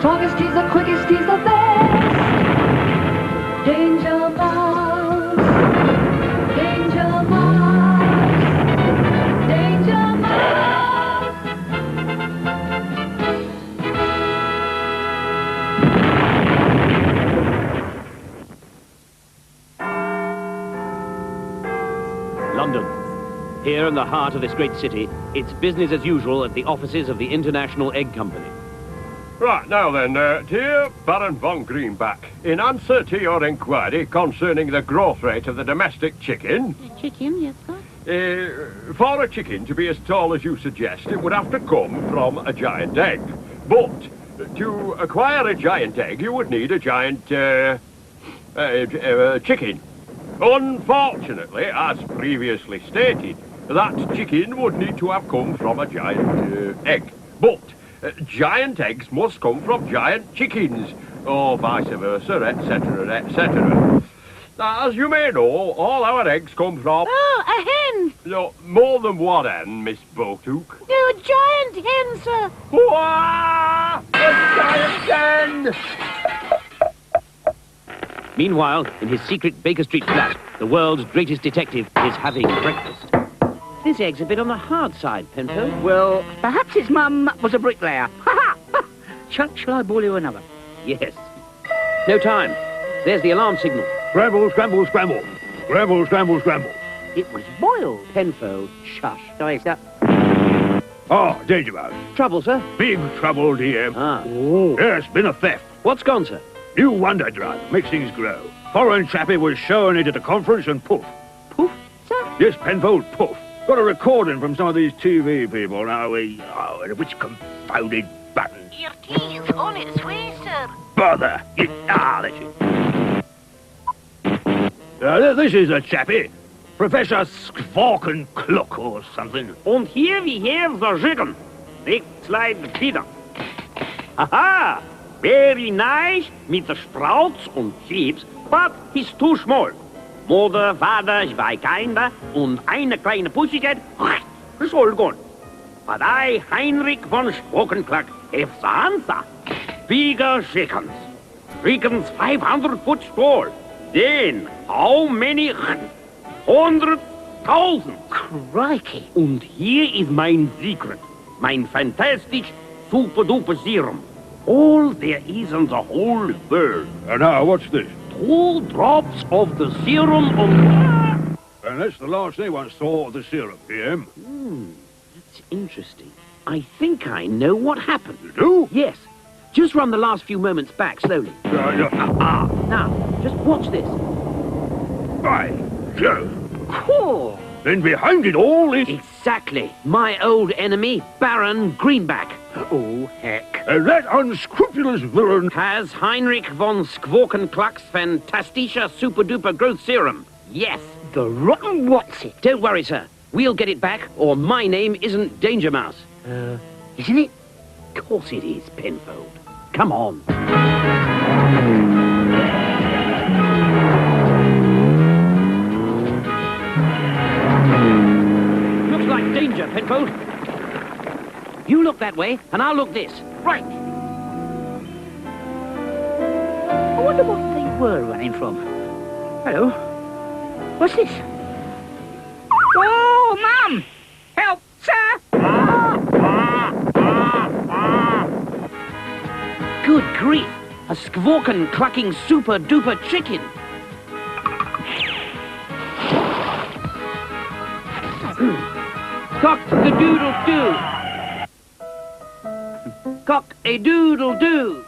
strongest, he's the quickest, he's the best. Dangermouse, Dangermouse, Dangermouse. London. Here in the heart of this great city, it's business as usual at the offices of the International Egg Company. Right, now then, dear Baron von Greenback, in answer to your inquiry concerning the growth rate of the domestic chicken... Chicken, yes, sir? For a chicken to be as tall as you suggest, it would have to come from a giant egg. But to acquire a giant egg, you would need a giant, chicken. Unfortunately, as previously stated, that chicken would need to have come from a giant egg. But giant eggs must come from giant chickens, or vice versa, etc., etc. As you may know, all our eggs come from... Oh, a hen! No, more than one hen, Miss Botook. No, a giant hen, sir. Wah! A giant hen! Meanwhile, in his secret Baker Street flat, the world's greatest detective is having breakfast. This egg's a bit on the hard side, Penfold. Well, perhaps his mum was a bricklayer. Ha ha! Shall I boil you another? Yes. No time. There's the alarm signal. Scramble, scramble, scramble. Scramble, scramble, scramble. It was boiled. Penfold, shush. Sorry, sir. Ah, Dangermouse. Trouble, sir? Big trouble, DM. Ah. Oh. Yes, been a theft. What's gone, sir? New wonder drive. Makes things grow. Foreign chappie was showing it at a conference and poof. Poof, sir? Yes, Penfold, poof. Got a recording from some of these TV people. Now which confounded button. Your tea is on its way, sir. Bother. That's it. This is a chappie. Professor Skvorkenkluck or something. And here we have the chicken. Next slide, Peter. Haha! Very nice with the sprouts and chips, but he's too small. Mutter, Vater, zwei Kinder und eine kleine Pussycat, is all gone. But I, Heinrich von Skvorkenkluck, have the answer. Bigger chickens. Chickens 500 foot tall. Then, how many? 100,000. Crikey. And here is mein secret. Mein fantastic super-duper serum. All there is in the whole world. And now, what's this? 2 drops of the serum of... And that's the last thing one saw of the serum, PM. That's interesting. I think I know what happened. You do? Yes. Just run the last few moments back slowly. Now, just watch this. By Jove. Cool. Then behind it all is... Exactly. My old enemy, Baron Greenback. Oh, heck. And that unscrupulous villain... Has Heinrich von Skvorkenkluck's fantastischer super-duper growth serum. Yes. The rotten what's it? Don't worry, sir. We'll get it back, or my name isn't Dangermouse. Isn't it? Of course it is, Penfold. Come on. Looks like danger, Penfold. You look that way, and I'll look this. Right. I wonder what they were running from. Hello. What's this? Oh, Mum! Help, sir! Good grief! A Skvorkenklucking super-duper chicken! Cock-a-doodle-doo! Cock-a-doodle-doo!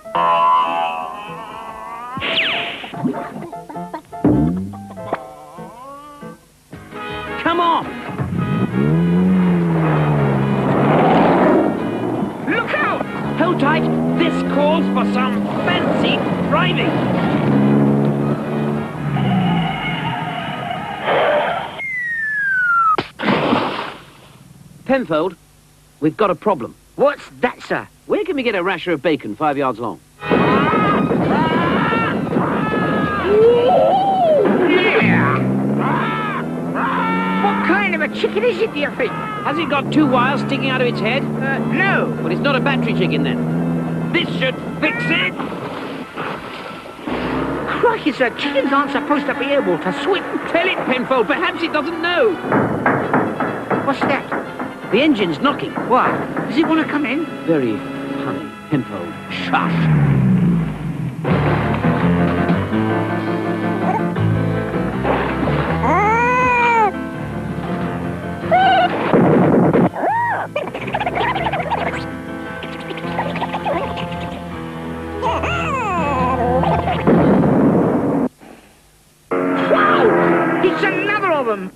Come on! Look out! Hold tight! This calls for some fancy driving! Penfold, we've got a problem. What's that, sir? Where can we get a rasher of bacon 5 yards long? What kind of a chicken is it, do you think? Has it got 2 wires sticking out of its head? No. Well, it's not a battery chicken then. This should fix it. Crikey, sir, chickens aren't supposed to be able to swim. Tell it, Penfold. Perhaps it doesn't know. What's that? The engine's knocking. Why? Does it want to come in? Very funny, Penfold. Shush. It's another of them.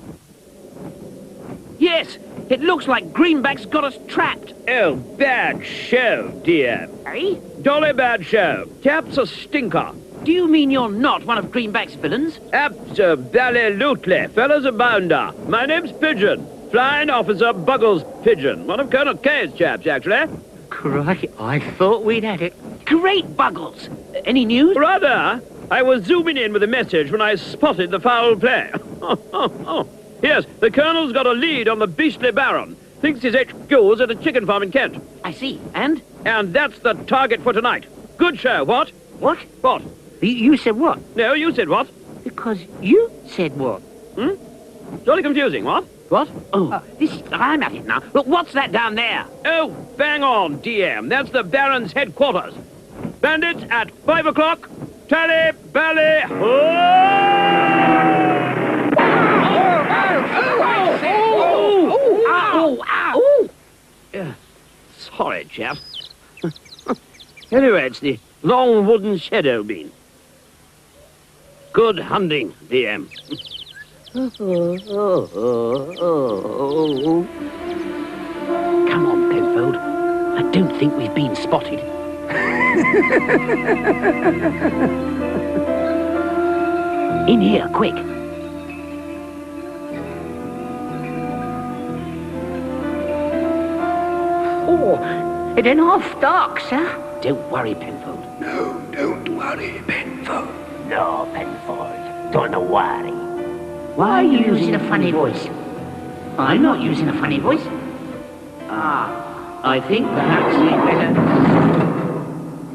Yes, it looks like Greenback's got us trapped. Oh, bad show, dear. Eh? Jolly bad show. Tap's a stinker. Do you mean you're not one of Greenback's villains? Absolutely. Fellows abounder. My name's Pigeon. Flying Officer Buggles Pigeon. One of Colonel K's chaps, actually. Crikey, I thought we'd had it. Great Buggles. Any news? Rather. I was zooming in with a message when I spotted the foul play. Yes, the Colonel's got a lead on the beastly Baron. Thinks his HQ's at a chicken farm in Kent. I see. And? And that's the target for tonight. Good show, what? What? What? You said what? No, you said what? Because you said what? Jolly confusing, what? What? Oh, I'm at it now. Look, what's that down there? Oh, bang on, DM. That's the Baron's headquarters. Bandits at 5 o'clock. Tally, bally, Sorry, chap. Anyway, it's the long wooden shadow bean. Good hunting, DM. Come on, Penfold. I don't think we've been spotted. In here, quick. Oh, it ain't half dark, sir. Don't worry, Penfold. No, don't worry, Penfold. No, Penfold. Don't worry. Why are you using a funny voice? I'm not using a funny voice. I think perhaps we'd better...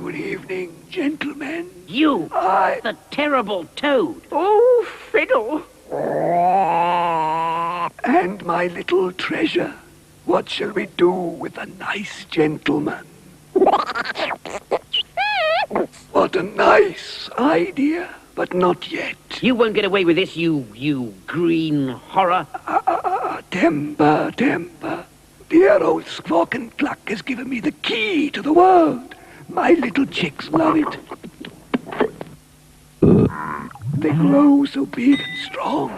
Good evening, gentlemen. You, I... the terrible toad. Oh, fiddle. And my little treasure. What shall we do with a nice gentleman? What a nice idea, but not yet. You won't get away with this, you green horror. Temper, temper. Dear old Squawk and Cluck has given me the key to the world. My little chicks love it. They grow so big and strong.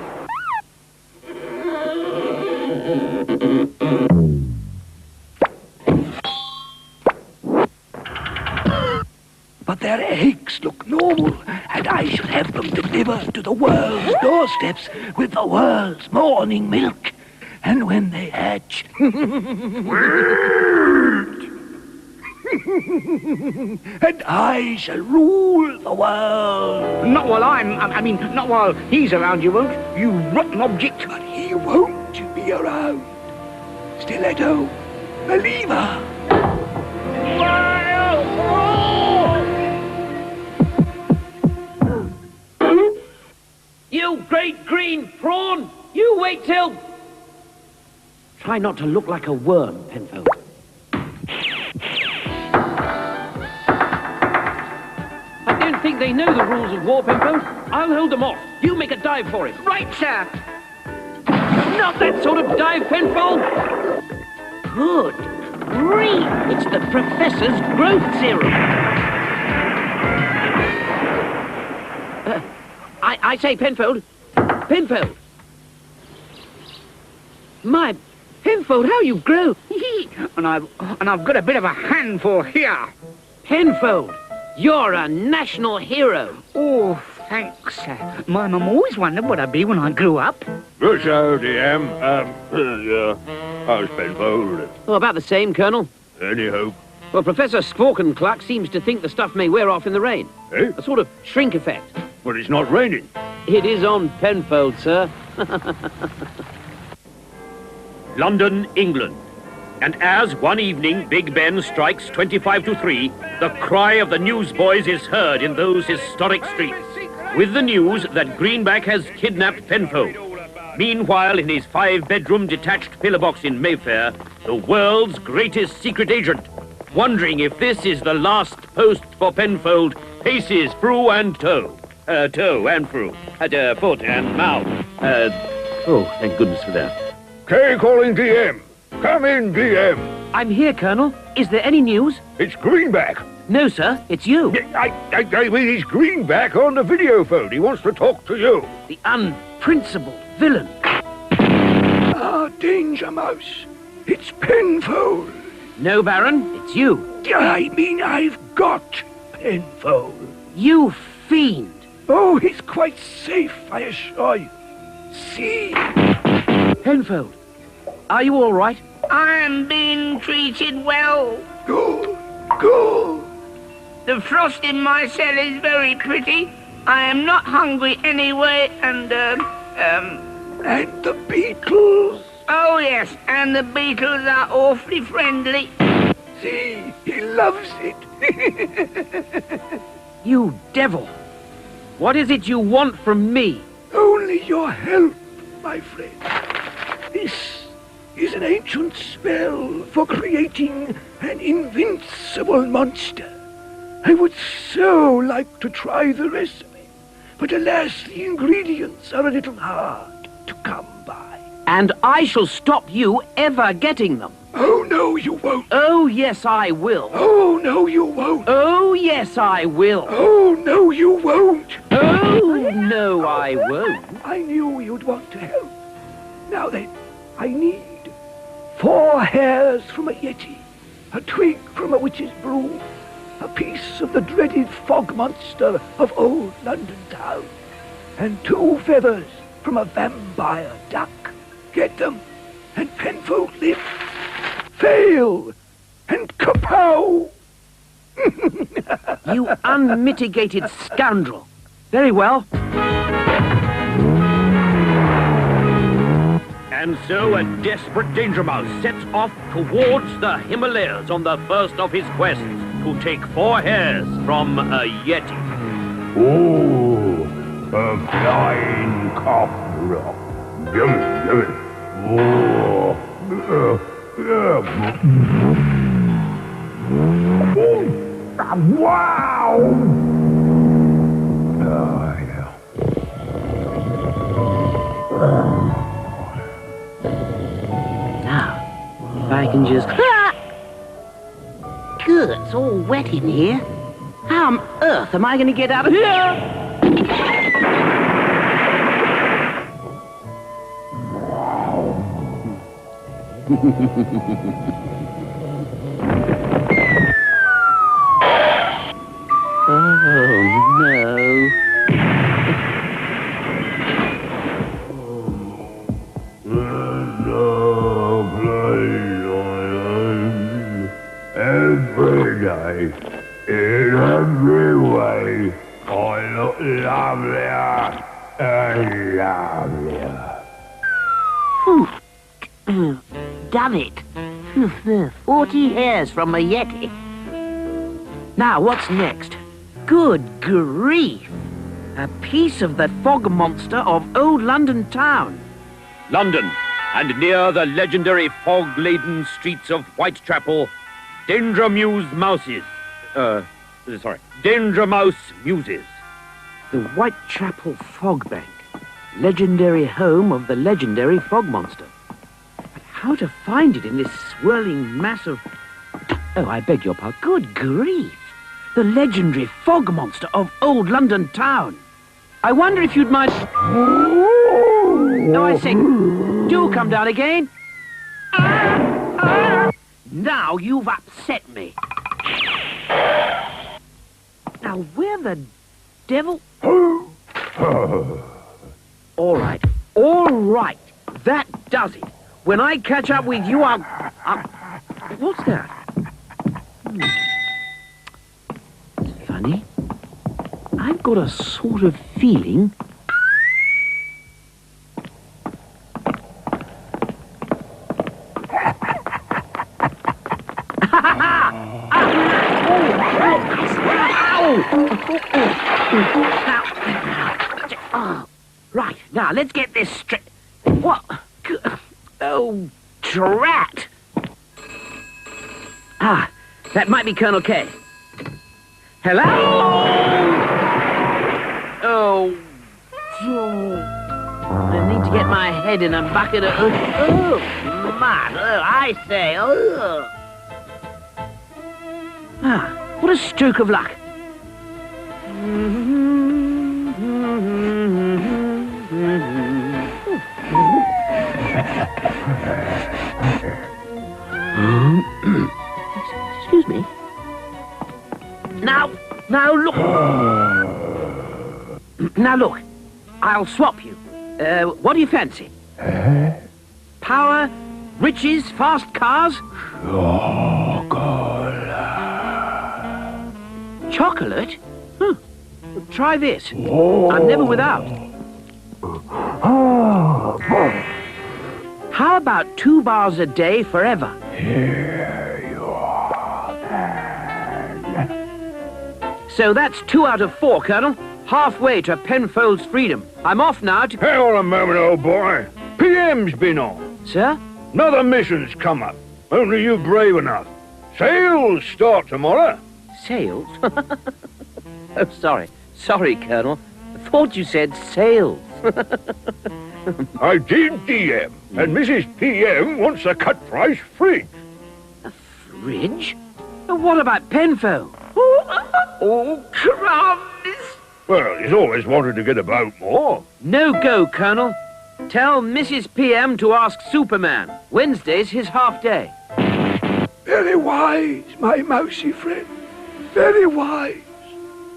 But their eggs look normal, and I shall have them delivered to the world's doorsteps with the world's morning milk. And when they hatch... and I shall rule the world. Not while not while he's around, you won't. You rotten object. But he won't be around. Stiletto, a lever. You great green prawn! You wait till... Try not to look like a worm, Penfold. I don't think they know the rules of war, Penfold. I'll hold them off. You make a dive for it. Right, sir. Not that sort of dive, Penfold! Good grief! It's the Professor's growth serum. I say, Penfold. Penfold. My... Penfold, how you grow. and I've got a bit of a handful here. Penfold, you're a national hero. Oh, thanks, sir. My mum always wondered what I'd be when I grew up. Good show, DM. How's Penfold? Oh, about the same, Colonel. Any hope? Well, Professor Squawk seems to think the stuff may wear off in the rain. Eh? A sort of shrink effect. But it's not raining. It is on Penfold, sir. London, England. And as one evening Big Ben strikes 25 to 3, the cry of the newsboys is heard in those historic streets, with the news that Greenback has kidnapped Penfold. Meanwhile, in his 5-bedroom detached pillar box in Mayfair, the world's greatest secret agent, wondering if this is the last post for Penfold, paces through and toe. Toe and through. Foot and mouth. Oh, thank goodness for that. K calling DM. Come in, DM. I'm here, Colonel. Is there any news? It's Greenback. No, sir. It's you. I mean, he's Greenback on the video phone. He wants to talk to you. The unprincipled villain. Ah, Dangermouse. It's Penfold. No, Baron. It's you. I mean, I've got Penfold. You fiend. Oh, he's quite safe, I assure you. See? Penfold, are you all right? I am being treated well. Good, good. The frost in my cell is very pretty. I am not hungry anyway, and And the beetles. oh yes, and the beetles are awfully friendly. See, he loves it. You devil. What is it you want from me? Only your help, my friend. This is an ancient spell for creating an invincible monster. I would so like to try the recipe, but alas, the ingredients are a little hard to come by. And I shall stop you ever getting them. Oh, no, you won't. Oh, yes, I will. Oh, no, you won't. Oh, yes, I will. Oh, no, you won't. Oh, no, I won't. I knew you'd want to help. Now then, I need 4 hairs from a yeti, a twig from a witch's broom, a piece of the dreaded fog monster of old London town, and 2 feathers from a vampire duck. Get them, and Penfold live. Fail, and kapow! You unmitigated scoundrel. Very well. And so a desperate Dangermouse sets off towards the Himalayas on the first of his quests to take 4 hairs from a yeti. Oh, a flying cobra. Yummy, yummy. Oh, wow! Oh, yeah. Now, if I can just... Good, it's all wet in here. How on earth am I going to get out of here? Oh, no. Every day, in every way, I look lovelier and lovelier. Done it. 40 hairs from a yeti. Now, what's next? Good grief! A piece of the fog monster of old London town. London, and near the legendary fog-laden streets of Whitechapel, Dangermouse muses. The Whitechapel Fog Bank, legendary home of the legendary fog monster. But how to find it in this swirling mass of... Oh, I beg your pardon. Good grief! The legendary fog monster of old London town. I wonder if you'd mind... No, I say, do come down again. Now you've upset me. Now, where the devil... All right. That does it. When I catch up with you, I'll... What's that? Funny. I've got a sort of feeling... Right, now let's get this straight. What? Oh, drat! Ah, that might be Colonel K. Hello? Oh. I need to get my head in a bucket of... Oh, man. Oh, I say. Oh. Ah, what a stroke of luck. Excuse me. Now look. Now look, I'll swap you. What do you fancy? Power, riches, fast cars? Chocolate? Huh. Well, try this. I'm never without. How about 2 bars a day forever? Here you are, then. So that's 2 out of 4, Colonel. Halfway to Penfold's freedom. I'm off now to... Hang on a moment, old boy. PM's been on. Sir? Another mission's come up. Only you brave enough. Sails start tomorrow. Sales? Oh, sorry. Sorry, Colonel. I thought you said sales. I did DM, and Mrs. PM wants a cut price fridge. A fridge? What about Penfold? Oh, crumbs! Well, he's always wanted to get about more. No go, Colonel. Tell Mrs. PM to ask Superman. Wednesday's his half day. Very wise, my mousy friend. Very wise.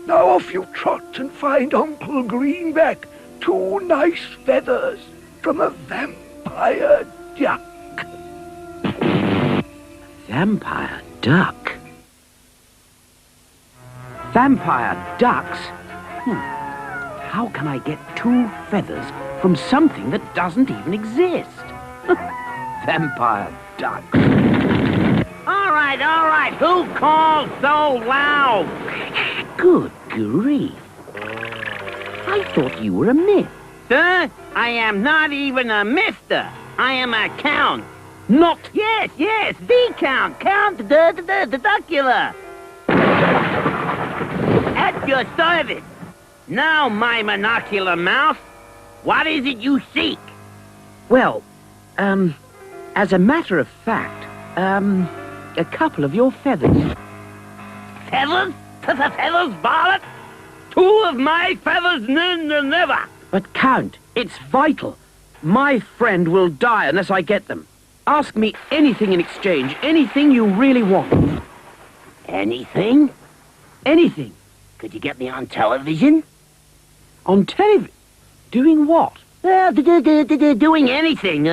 Now off you trot and find Uncle Greenback 2 nice feathers from a vampire duck. Vampire duck? Vampire ducks? How can I get 2 feathers from something that doesn't even exist? Vampire duck. All right. Who calls so loud? Good grief. I thought you were a myth. Sir, I am not even a mister. I am a count. Not... Yes, the count. Count the duckula. At your service. Now, my monocular mouse, what is it you seek? Well, as a matter of fact, a couple of your feathers. Feathers? Feathers, Barlet? 2 of my feathers, never. But, Count, it's vital. My friend will die unless I get them. Ask me anything in exchange, anything you really want. Anything? Anything. Could you get me on television? On television? Doing what? Doing anything.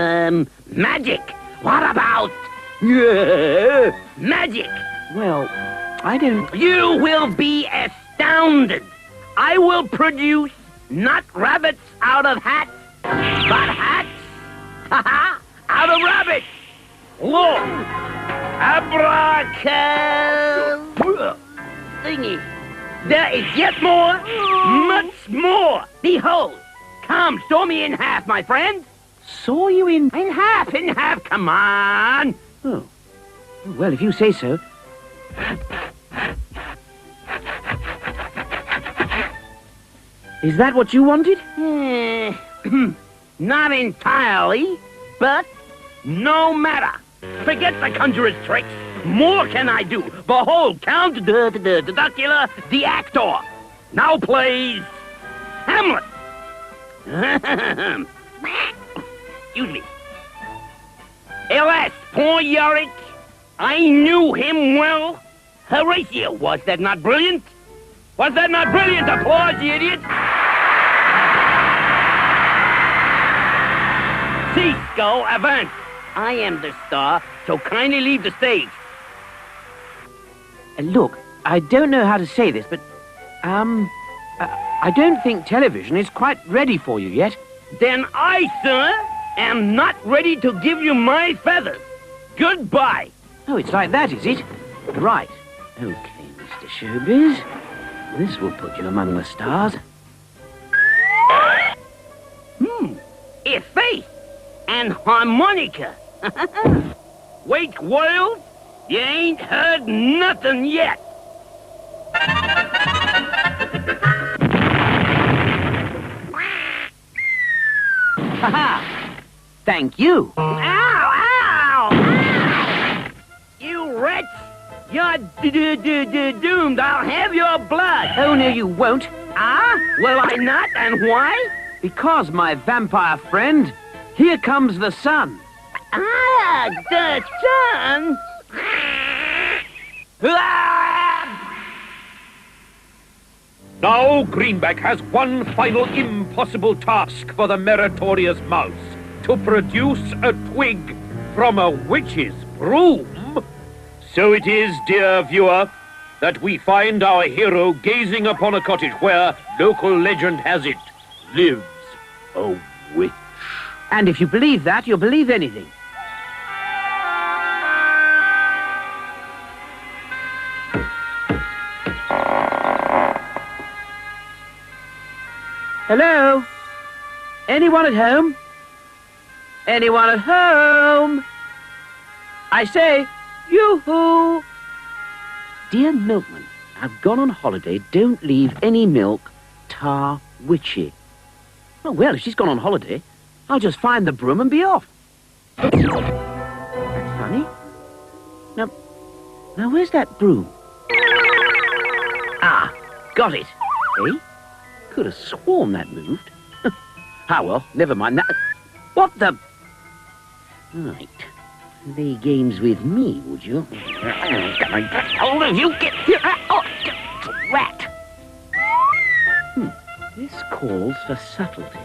Magic. What about... magic? Well, I don't... You will be astounded. I will produce not rabbits out of hats, but hats out of rabbits. Look. Abracadabra. Thingy. There is yet more, much more. Behold. Come, saw me in half, my friend. Saw you in half, come on. Oh. Well, if you say so. Is that what you wanted? Not entirely, but no matter. Forget the conjurer's tricks. More can I do. Behold, Count the Duckula, the actor. Now plays Hamlet. Excuse me. Alas, poor Yorick. I knew him well. Horatio, was that not brilliant? Was that not brilliant? Applause, you idiot. See, Skull, avance. I am the star, so kindly leave the stage. Look, I don't know how to say this, but, I don't think television is quite ready for you yet. Then I, sir, am not ready to give you my feathers. Goodbye. Oh, it's like that, is it? Right. Okay, Mr. Showbiz. This will put you among the stars. A face and harmonica. Wake world, you ain't heard nothing yet. Ha-ha! Thank you. Ow, ow, ow! You wretch! You're doomed. I'll have your blood. Oh, no, you won't. Ah? Will I not? And why? Because, my vampire friend, here comes the sun. Ah, the sun! Now Greenback has one final impossible task for the meritorious mouse. To produce a twig from a witch's broom. So it is, dear viewer, that we find our hero gazing upon a cottage where, local legend has it, lives a witch. And if you believe that, you'll believe anything. Hello? Anyone at home? Anyone at home? I say, yoo-hoo! Dear milkman, I've gone on holiday. Don't leave any milk tar witchy. Oh, well, if she's gone on holiday, I'll just find the broom and be off. That's funny. Now, where's that broom? Ah, got it. Eh? Could have sworn that moved. Ah, well, never mind that. What the... Right. Play games with me, would you? Hold of you, get... Oh, rat! This calls for subtlety.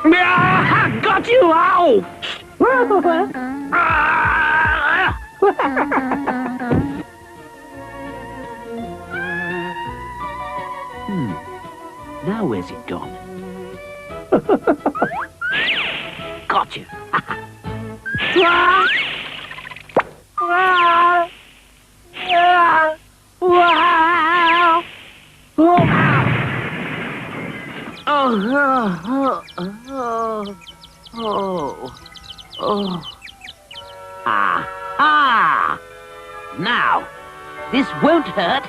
Ah, got you! Ouch! Now where's it gone? Got you. Ah! Now, this won't hurt.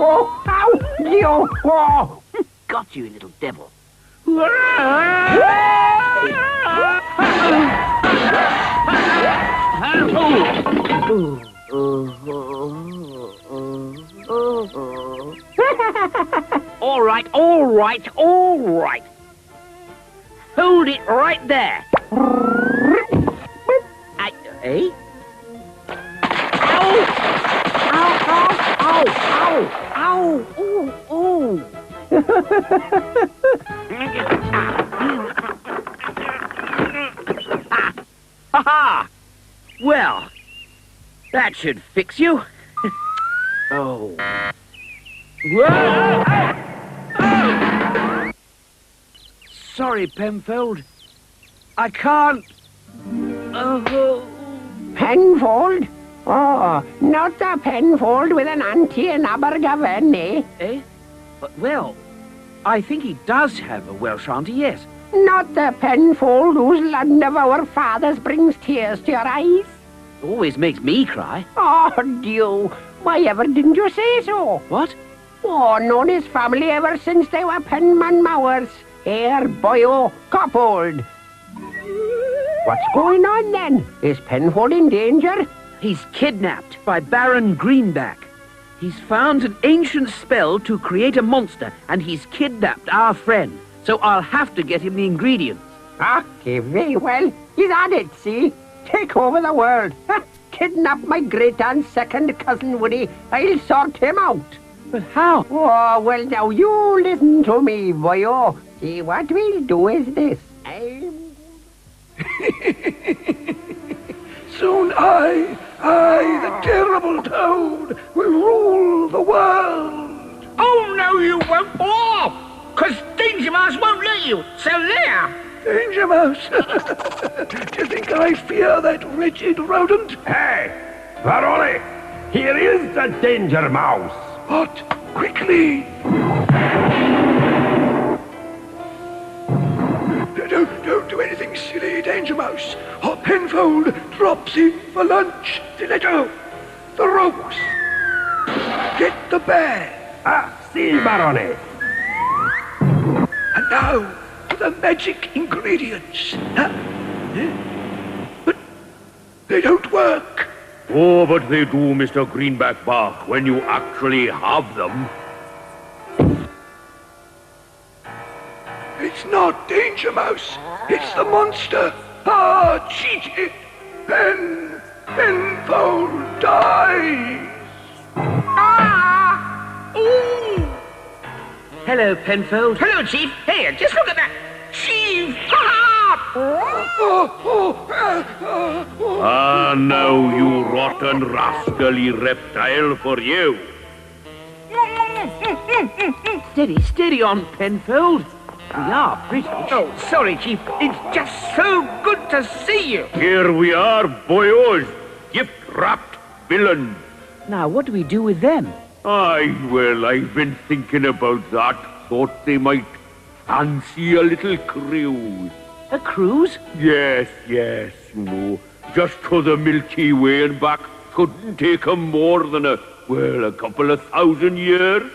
Oh, ow! You! Oh! Got you, little devil. All right, all right, all right. Hold it right there. Eh? Ow! Ow, ow, ow, ow, ow, ooh, ooh. Ha-ha! Well, that should fix you. Oh. Whoa! Oh! Sorry, Penfold. I can't. Oh. Penfold? Oh, not the Penfold with an auntie in Abergavenny, eh? Eh? Well, I think he does have a Welsh auntie, yes. Not the Penfold whose land of our fathers brings tears to your eyes? Always makes me cry. Oh, dear. Why ever didn't you say so? What? Oh, known his family ever since they were penman mowers. Here, boyo, Coppold. What's going on then? Is Penfold in danger? He's kidnapped by Baron Greenback. He's found an ancient spell to create a monster, and he's kidnapped our friend. So I'll have to get him the ingredients. Okay, very well. He's at it, see? Take over the world. Kidnap my great-aunt's second cousin, Woody. I'll sort him out. But how? Oh, well, now you listen to me, boyo. See, what we'll do is this. Soon I, the terrible Toad, will rule the world. Oh, no, you won't. Oh! 'Cause Dangermouse won't let you. So there. Dangermouse? Do you think I fear that wretched rodent? Hey, Baroni, here is the Dangermouse. What? Quickly! Don't do anything silly, Dangermouse, or Penfold drops in for lunch. Stiletto! The ropes! Get the bear! Si, Baroni. And now, for the magic ingredients. But they don't work. Oh, but they do, Mr. Greenback Bark, when you actually have them. It's not Dangermouse. It's the monster. Cheated. Penfold dies. Hello, Penfold. Hello, Chief. Here, just look at that. Chief! Ah, now, you rotten, rascally reptile, for you. Steady on, Penfold. We are British. Oh, sorry, Chief. It's just so good to see you. Here we are, boyos, gift-wrapped villains. Now, what do we do with them? Aye, well, I've been thinking about that. Thought they might fancy a little cruise. A cruise? Yes, you know, just to the Milky Way and back. Couldn't take 'em more than a couple of 1,000 years.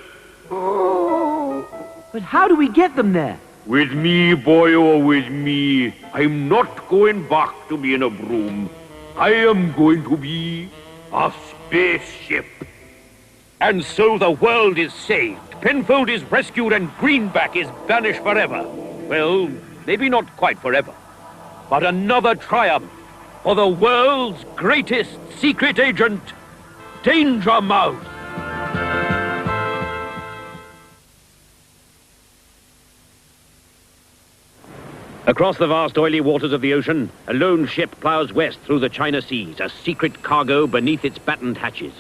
But how do we get them there? With me, boyo, with me. I'm not going back to being a broom. I am going to be a spaceship. And so the world is saved. Penfold is rescued and Greenback is banished forever. Well, maybe not quite forever. But another triumph for the world's greatest secret agent, Dangermouse. Across the vast oily waters of the ocean, a lone ship plows west through the China Seas, a secret cargo beneath its battened hatches.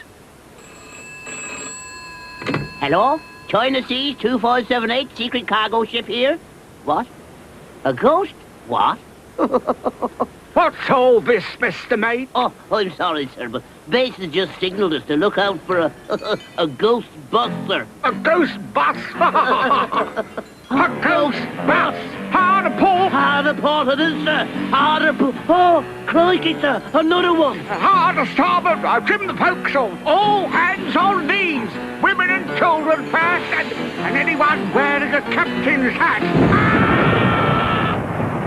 Hello? China Seas 2578, secret cargo ship here? What? A ghost? What? What's all this, Mr. Mate? Oh, I'm sorry, sir, but base has just signalled us to look out for a ghost buster. A ghost bus? A ghost bus? Hard to pull? Hard port it is, sir. Hard to pull. Oh, crikey, sir. Another one. Hard to starboard. I've trimmed the forecastle. All hands on knees. Women and children first, and anyone wearing a captain's hat.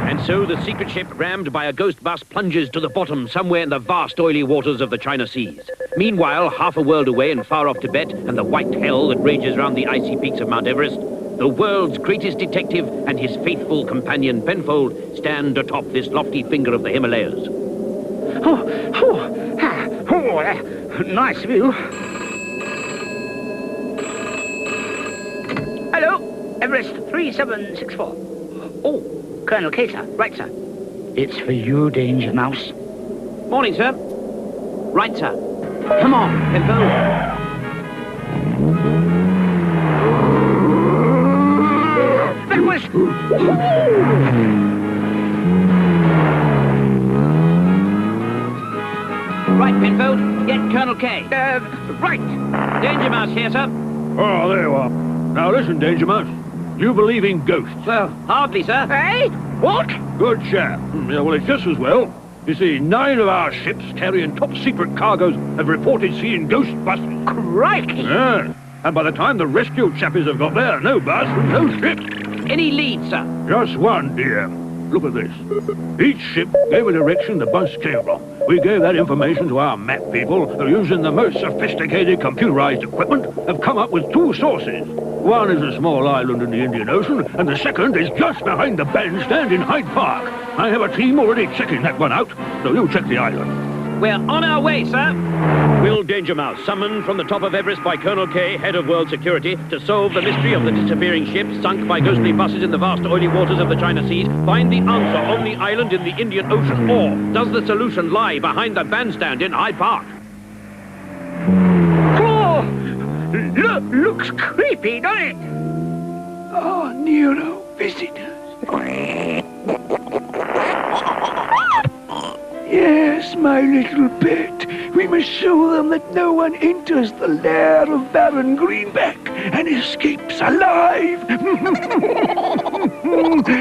And so the secret ship, rammed by a ghost bus, plunges to the bottom somewhere in the vast oily waters of the China Seas. Meanwhile, half a world away and far off Tibet and the white hell that rages round the icy peaks of Mount Everest, the world's greatest detective and his faithful companion Penfold stand atop this lofty finger of the Himalayas. Nice view. Hello, Everest 3764. Oh, Colonel K, sir. Right, sir. It's for you, Dangermouse. Morning, sir. Right, sir. Come on, Penfold. That was... Right, Penfold. Get Colonel K. right. Dangermouse here, sir. Oh, there you are. Now listen, Dangermouse. You believe in ghosts? Well, hardly, sir. Hey? What? Good chap. Yeah, well, it's just as well. You see, 9 of our ships carrying top-secret cargoes have reported seeing ghost buses. Crikey. Yeah. And by the time the rescue chappies have got there, no bus, no ship. Any leads, sir? Just one, dear. Look at this. Each ship gave a direction the bus came from. We gave that information to our map people, who, using the most sophisticated computerized equipment, have come up with 2 sources. One is a small island in the Indian Ocean, and the second is just behind the bandstand in Hyde Park. I have a team already checking that one out, so you check the island. We're on our way, sir. Will Dangermouse, summoned from the top of Everest by Colonel K, head of World Security, to solve the mystery of the disappearing ship sunk by ghostly buses in the vast oily waters of the China Seas, find the answer on the island in the Indian Ocean, or does the solution lie behind the bandstand in Hyde Park? Oh, looks creepy, doesn't it? Oh, Nero, visitors. Yes, my little pet. We must show them that no one enters the lair of Baron Greenback and escapes alive.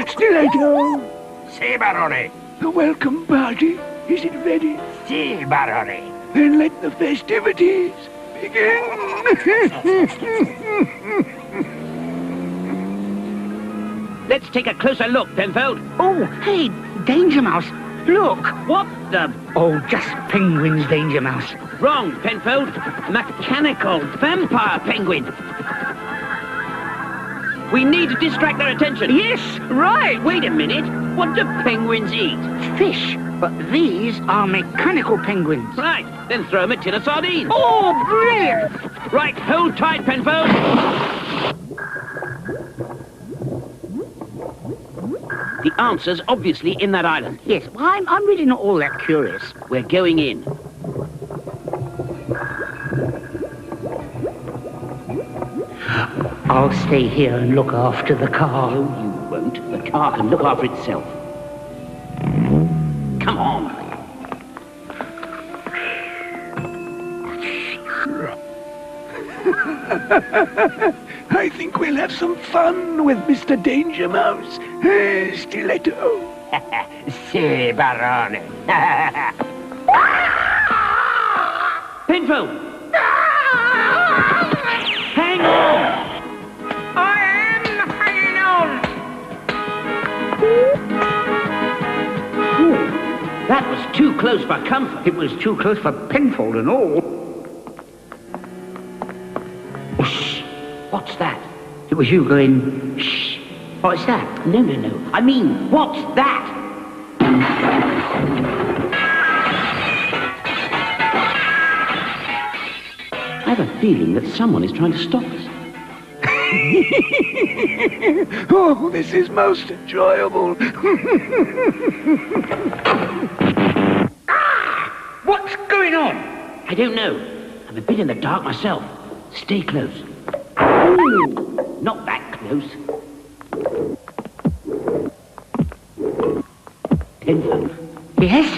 Stiletto. Si, Barone. The welcome party. Is it ready? Si, Barone. Then let the festivities begin. Let's take a closer look, Penfold. Oh, hey, Dangermouse. Look. What the... Oh, just penguins, Dangermouse. Wrong, Penfold. Mechanical vampire penguin. We need to distract their attention. Yes, right. Wait a minute. What do penguins eat? Fish. But these are mechanical penguins. Right, then throw them a tin of sardines. Oh, brilliant. Right, hold tight, Penfold. The answer's obviously in that island. Yes, well, I'm really not all that curious. We're going in. I'll stay here and look after the car. No, you won't. The car can look after itself. Come on. I think we'll have some fun with Mr. Dangermouse. Stiletto. Si, Barone. Penfold! Hang on! I am hanging on. Ooh, that was too close for comfort. It was too close for Penfold and all. Shh! What's that? It was you going, shh. What's that? No. I mean, what's that? I have a feeling that someone is trying to stop us. Oh, this is most enjoyable. What's going on? I don't know. I'm a bit in the dark myself. Stay close. Ooh, not that close. Penfold. Yes?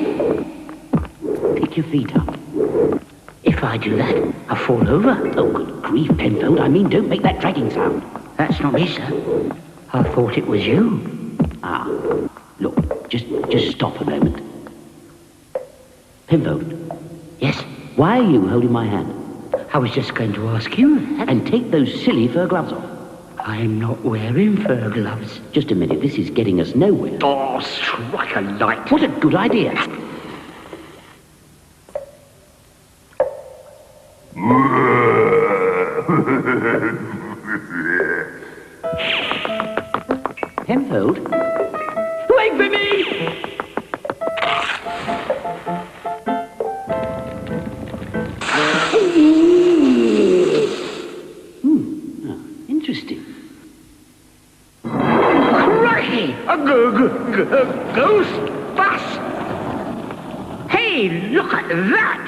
Pick your feet up. If I do that, I'll fall over. Oh, good grief, Penfold. I mean, don't make that dragging sound. That's not me, sir. I thought it was you. Ah, look, just stop a moment. Penfold. Yes? Why are you holding my hand? I was just going to ask you that. And take those silly fur gloves off. I'm not wearing fur gloves. Just a minute, this is getting us nowhere. Oh, strike a light. What a good idea. Penfold? Wait for me! Interesting. Crikey! A ghost bus! Hey, look at that!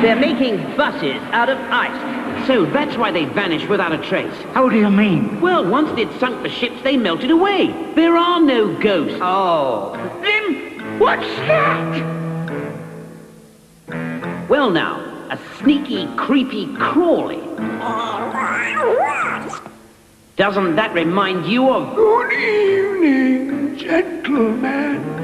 They're making buses out of ice. So that's why they vanished without a trace. How do you mean? Well, once they'd sunk the ships, they melted away. There are no ghosts. Oh. Then what's that? Well now, a sneaky, creepy crawly. Doesn't that remind you of Good evening, gentlemen.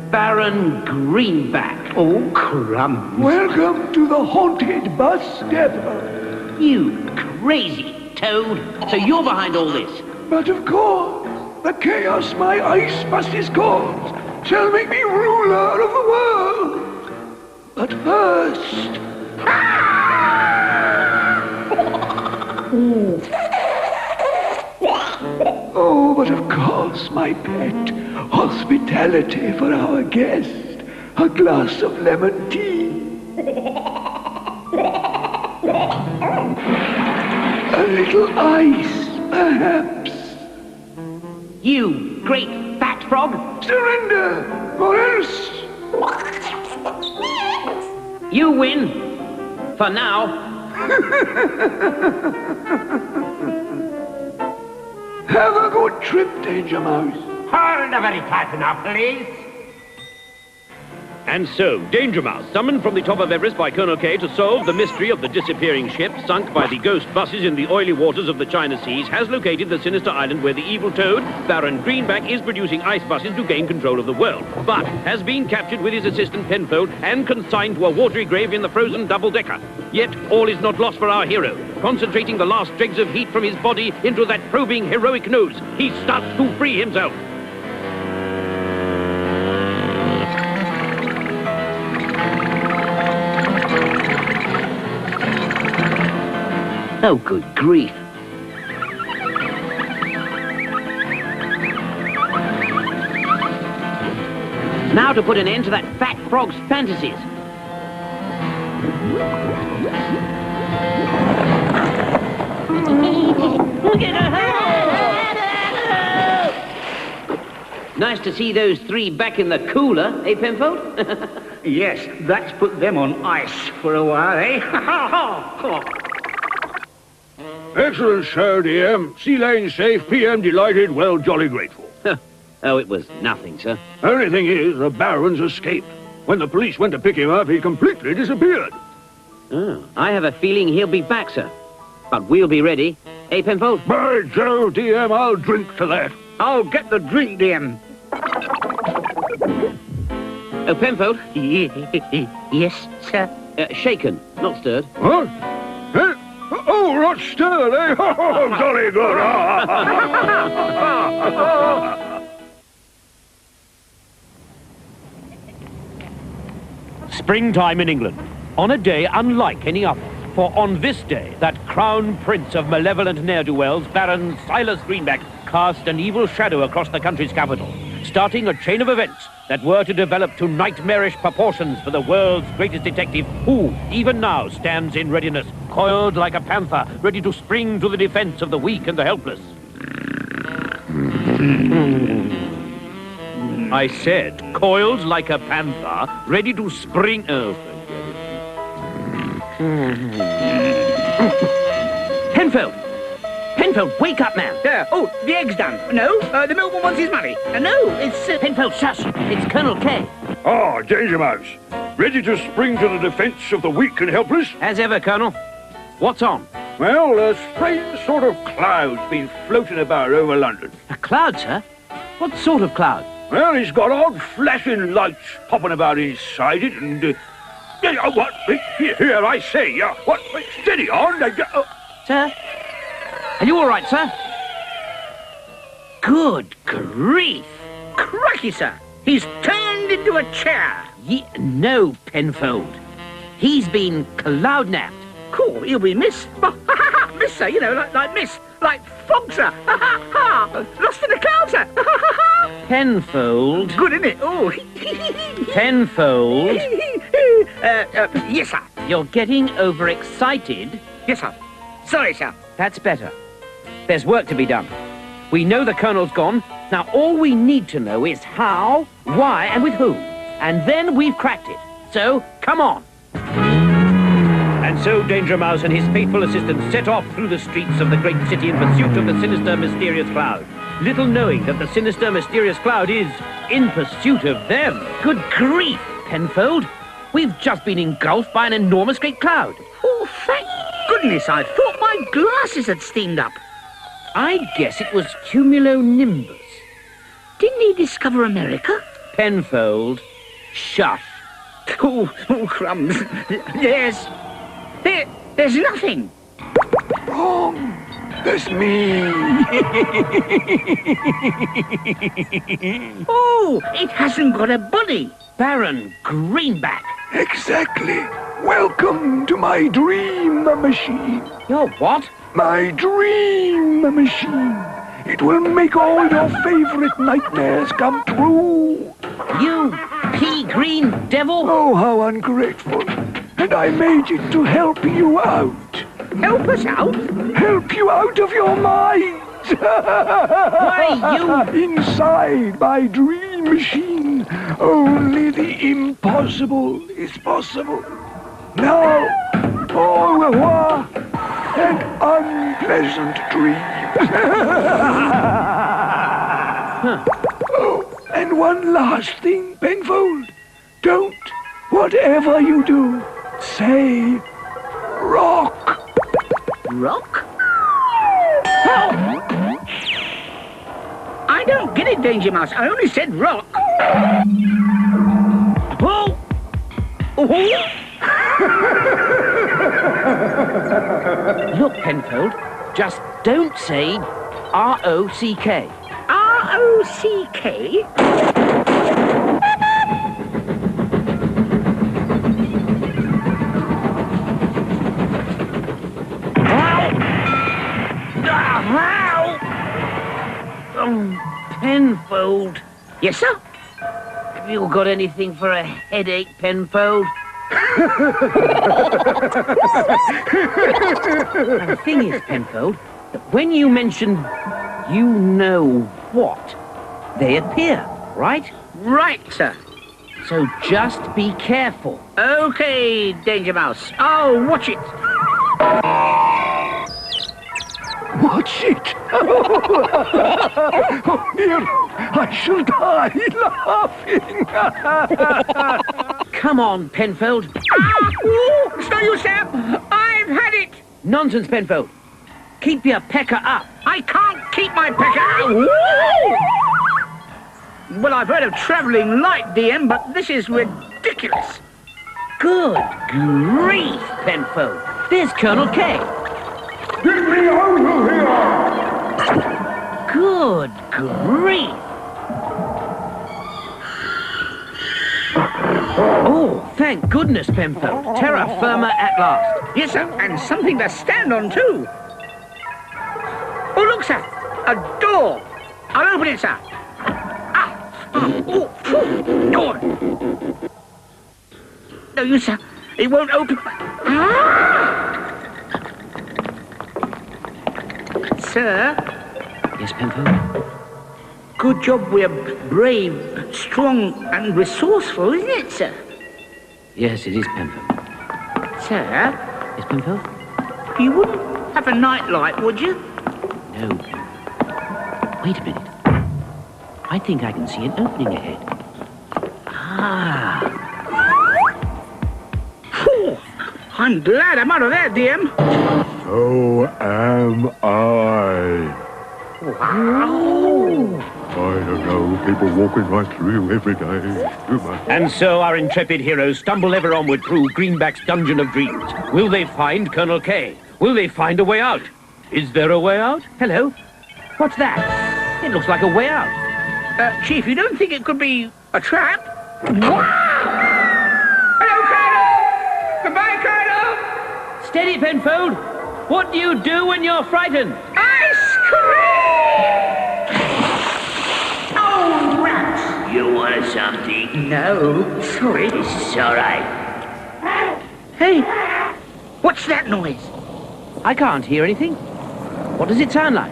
Baron Greenback? Oh, crumbs. Welcome to the haunted bus depot. You crazy toad. So you're behind all this. But of course, the chaos my ice bus is caused shall make me ruler of the world. But first... Oh, but of course, my pet. Hospitality for our guest. A glass of lemon tea. A little ice, perhaps. You great fat frog. Surrender, or else... You win. For now. Have a good trip, Dangermouse. Hold the very tight now, please. And so, Dangermouse, summoned from the top of Everest by Colonel K to solve the mystery of the disappearing ship sunk by the ghost buses in the oily waters of the China Seas, has located the sinister island where the evil toad, Baron Greenback, is producing ice buses to gain control of the world, but has been captured with his assistant Penfold and consigned to a watery grave in the frozen double-decker. Yet, all is not lost for our hero. Concentrating the last dregs of heat from his body into that probing, heroic nose, he starts to free himself. Oh, good grief. Now to put an end to that fat frog's fantasies. Nice to see those three back in the cooler, eh, Penfold? Yes, that's put them on ice for a while, eh? Excellent, sir, DM. Sea lane safe, PM delighted, well, jolly grateful. Oh, it was nothing, sir. Only thing is, the Baron's escaped. When the police went to pick him up, he completely disappeared. Oh, I have a feeling he'll be back, sir. But we'll be ready. Eh, Penfold? By Jove, DM, I'll drink to that. I'll get the drink, DM. Oh, Penfold? Yes, sir. Shaken, not stirred. What? Eh? Oh, not stirred, eh? Oh, jolly good. Springtime in England, on a day unlike any other. For on this day, that crown prince of malevolent ne'er-do-wells, Baron Silas Greenback, cast an evil shadow across the country's capital, starting a chain of events that were to develop to nightmarish proportions for the world's greatest detective, who, even now, stands in readiness, coiled like a panther, ready to spring to the defense of the weak and the helpless. I said, coiled like a panther, ready to spring... Oh, Penfold! Penfold, wake up, man! Oh, the egg's done. No, the milkman wants his money. No, it's... Penfold, shush! It's Colonel K. Ah, Dangermouse. Ready to spring to the defense of the weak and helpless? As ever, Colonel. What's on? Well, a strange sort of cloud's been floating about over London. A cloud, sir? What sort of cloud? Well, it's got odd flashing lights popping about inside it, and... what? Here, I say, what? Steady on. Sir? Are you all right, sir? Good grief! Cracky, sir. He's turned into a chair. No, Penfold. He's been cloud-napped. Cool, he'll be missed. Miss, sir, you know, like miss. Like fog, sir. Lost in the clouds, sir. Penfold. Good, isn't it? Oh. Penfold. Yes, sir. You're getting overexcited. Yes, sir. Sorry, sir. That's better. There's work to be done. We know the Colonel's gone. Now all we need to know is how, why, and with whom. And then we've cracked it. So, come on. And so Dangermouse and his faithful assistant set off through the streets of the great city in pursuit of the sinister, mysterious cloud, little knowing that the sinister, mysterious cloud is in pursuit of them. Good grief, Penfold. We've just been engulfed by an enormous great cloud. Oh, thank goodness, I thought my glasses had steamed up. I guess it was cumulonimbus. Didn't he discover America? Penfold, shush. Oh, crumbs. Yes. There's nothing. Wrong. That's me. Oh, it hasn't got a body. Baron Greenback. Exactly. Welcome to my dream machine. Your what? My dream machine. It will make all your favorite nightmares come true. You pea-green devil. Oh, how ungrateful. And I made it to help you out. Help us out? Help you out of your minds. Why, you... Inside my dream machine, only the impossible is possible. Now, au revoir, and unpleasant dreams. Oh, and one last thing, Penfold. Don't, whatever you do, say rock. Rock? I don't get it, Dangermouse. I only said rock. Oh! Oh! Look, Penfold, just don't say R-O-C-K. R-O-C-K? Penfold. Yes, sir? Have you got anything for a headache, Penfold? The thing is, Penfold, that when you mention you know what, they appear, right? Right, sir. So just be careful. Okay, Dangermouse. I'll watch it. Watch it. Oh, dear, I shall die laughing. Come on, Penfold. Oh, it's no use, sir. I've had it. Nonsense, Penfold. Keep your pecker up. I can't keep my pecker. Well, I've heard of travelling light, DM, but this is ridiculous. Good grief, Penfold. There's Colonel K. Get me out of here! Good grief. Oh, thank goodness, Penfold. Terra firma at last. Yes, sir, and something to stand on, too. Oh, look, sir, a door. I'll open it, sir. Door. No use, sir. It won't open. Sir? Yes, Penfold? Good job we're brave, strong, and resourceful, isn't it, sir? Yes, it is, Penfold. Sir? Yes, Penfold? You wouldn't have a nightlight, would you? No. Wait a minute. I think I can see an opening ahead. Ah. Phew. I'm glad I'm out of there, DM. So am I. Wow. I don't know, people walking right through you every day. And so our intrepid heroes stumble ever onward through Greenback's Dungeon of Dreams. Will they find Colonel K? Will they find a way out? Is there a way out? Hello? What's that? It looks like a way out. Chief, you don't think it could be a trap? Hello, Colonel! Goodbye, Colonel! Steady, Penfold. What do you do when you're frightened? I scream! Oh, rats! You want something? No, sorry. This is all right. Hey, what's that noise? I can't hear anything. What does it sound like?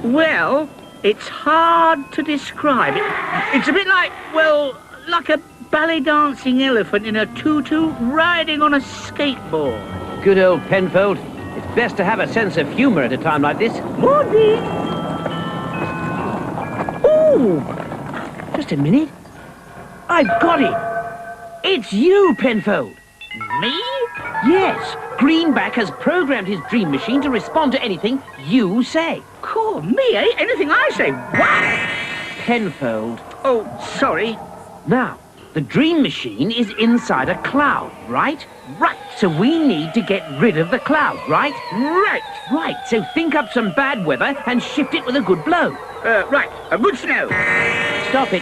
Well, it's hard to describe. It's a bit like, well, like a ballet dancing elephant in a tutu riding on a skateboard. Good old Penfold. It's best to have a sense of humour at a time like this. Morning! Ooh! Just a minute. I've got it. It's you, Penfold. Me? Yes. Greenback has programmed his dream machine to respond to anything you say. Cool, me, eh? Anything I say. What? Penfold. Oh, sorry. Now, the dream machine is inside a cloud, right? Right. So we need to get rid of the cloud, right? Right. Right. So think up some bad weather and shift it with a good blow. Right. A good snow. Stop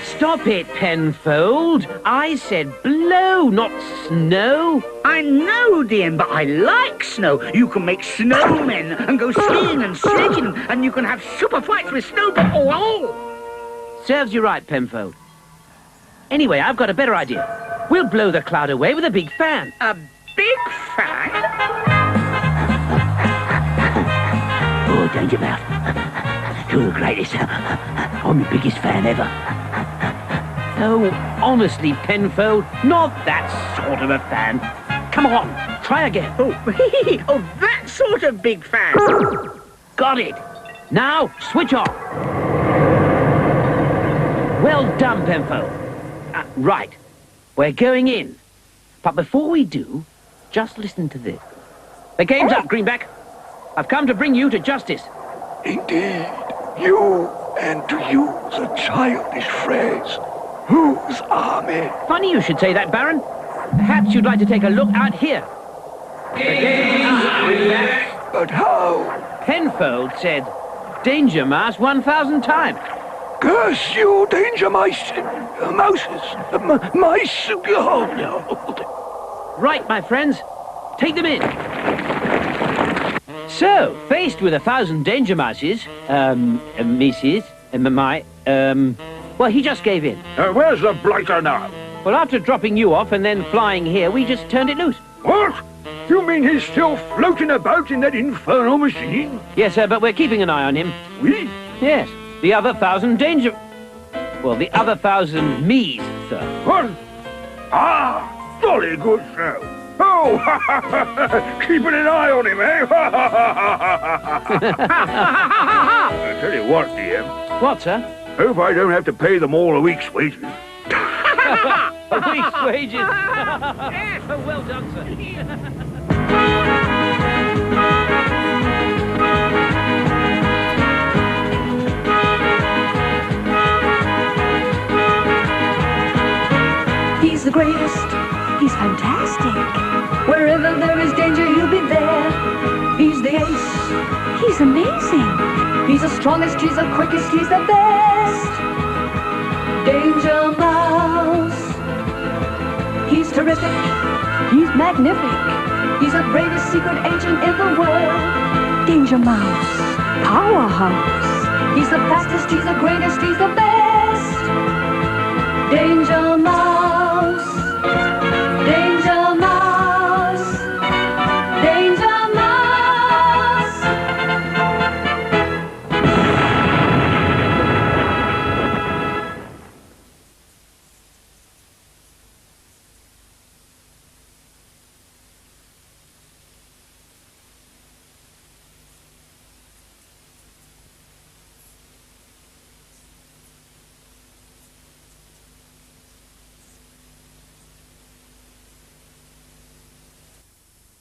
it, Penfold. I said blow, not snow. I know, DM, but I like snow. You can make snowmen and go skiing and sledging, and you can have super fights with snow. Oh! Serves you right, Penfold. Anyway, I've got a better idea. We'll blow the cloud away with a big fan. A big fan? Oh, Dangermouse. You're the greatest. I'm the biggest fan ever. Oh, honestly, Penfold, not that sort of a fan. Come on, try again. Oh, oh, that sort of big fan. Got it. Now, switch off. Well done, Penfold. Right. We're going in. But before we do, just listen to this. The game's up, Greenback. I've come to bring you to justice. Indeed, you, and to use a childish phrase, whose army? Funny you should say that, Baron. Perhaps you'd like to take a look out here. But how? Penfold said, Dangermouse 1,000 times. Curse you, Dangermouse. Mouses. Mice. Oh, no. Right, my friends. Take them in. So, faced with 1,000 Dangermouses, well, he just gave in. Where's the blighter now? Well, after dropping you off and then flying here, we just turned it loose. What? You mean he's still floating about in that infernal machine? Yes, sir, but we're keeping an eye on him. We? Yes, the other 1,000 Well, the other 1,000 me's, sir. What? Ah, jolly good show. Oh, keeping an eye on him, eh? I tell you what, DM. What, sir? Hope I don't have to pay them all a week's wages. A week's wages. Well done, sir. He's the greatest. He's fantastic. Wherever there is danger, he'll be there. He's the ace. He's amazing. He's the strongest. He's the quickest. He's the best. Dangermouse. He's terrific. He's magnific. He's the greatest secret agent in the world. Dangermouse. Powerhouse. He's the fastest. He's the greatest. He's the best. Dangermouse.